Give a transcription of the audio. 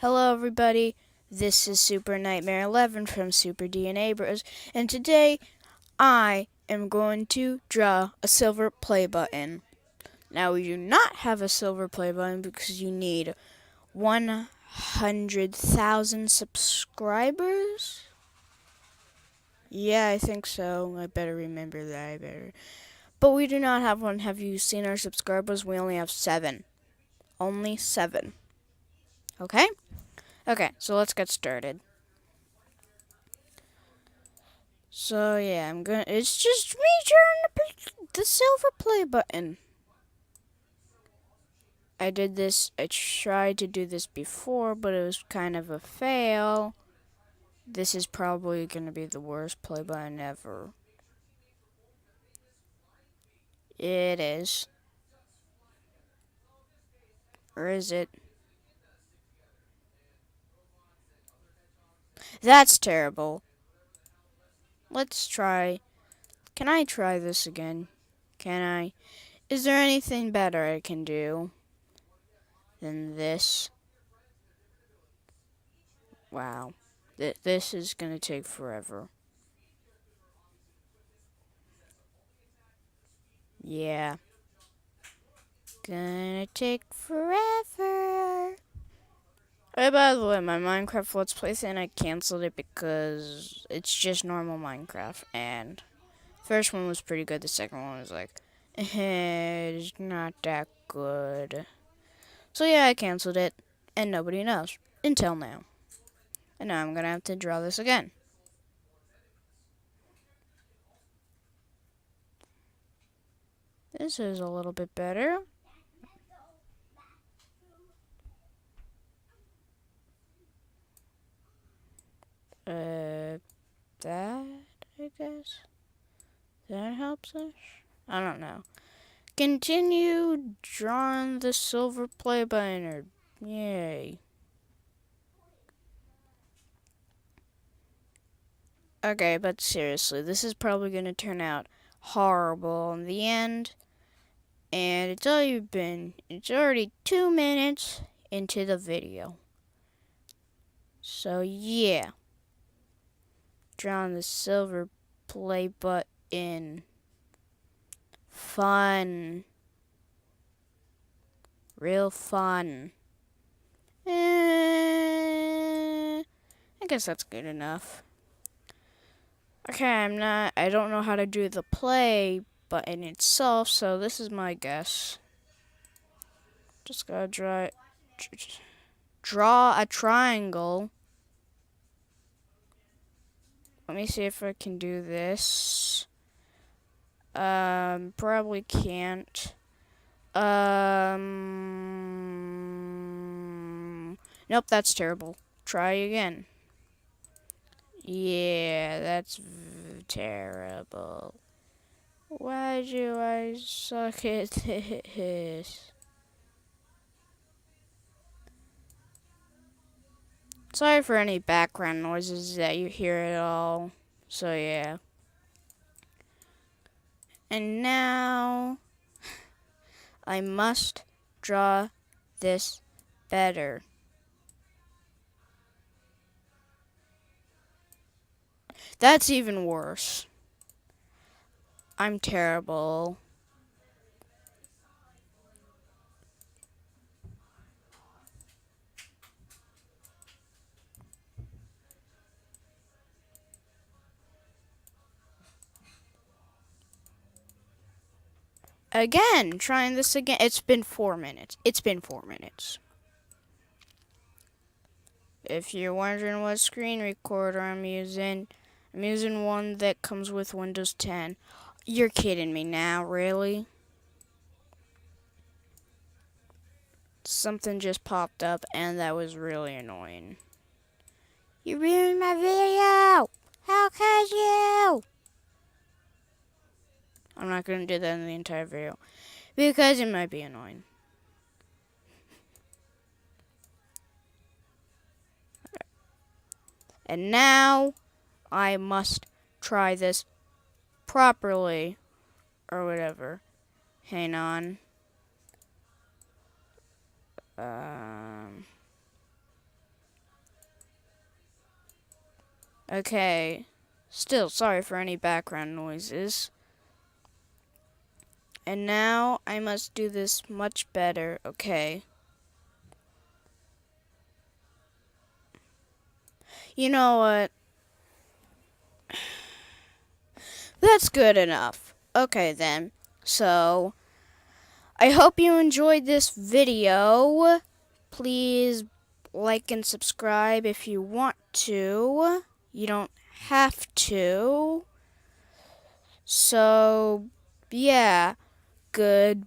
Hello everybody, this is Super Nightmare 11 from Super DNA Bros, and today I am going to draw a silver play button. Now we do not have a silver play button because you need 100,000 subscribers? Yeah, I think so. I better remember that, But we do not have one. Have you seen our subscribers? We only have 7. Only 7. Okay? Okay, so let's get started. So yeah, it's just me trying to push the silver play button. I tried to do this before, but it was kind of a fail. This is probably going to be the worst play button ever. It is. Or is it? That's terrible. Let's try. Can I try this again? Can I? Is there anything better I can do than this? Wow. This is going to take forever. Yeah. Gonna take forever. Oh, by the way, my Minecraft Let's Play thing, I canceled it because it's just normal Minecraft. And first one was pretty good. The second one was like, it's not that good. So yeah, I canceled it, and nobody knows until now. And now I'm gonna have to draw this again. This is a little bit better. That, I guess. That helps us? I don't know. Continue drawing the silver play button. Yay. Okay, but seriously, this is probably going to turn out horrible in the end. And it's already 2 minutes into the video. So yeah. Drawing the silver play button. Fun. Real fun. I guess that's good enough. Okay, I don't know how to do the play button itself, so this is my guess. Just gotta draw a triangle. Let me see if I can do this. Probably can't. Nope, that's terrible. Try again. Yeah, that's terrible. Why do I suck at this? Sorry for any background noises that you hear at all. So yeah. And now I must draw this better. That's even worse. I'm terrible. Again, trying this again. It's been 4 minutes. If you're wondering what screen recorder I'm using one that comes with Windows 10. You're kidding me now, really? Something just popped up and that was really annoying. You ruined my video! How could you? I'm not going to do that in the entire video because it might be annoying. And now I must try this properly or whatever. Hang on. Okay. Still, sorry for any background noises. And now I must do this much better. Okay. You know what? That's good enough. Okay then. So, I hope you enjoyed this video. Please like and subscribe if you want to. You don't have to. So, yeah. Goodbye.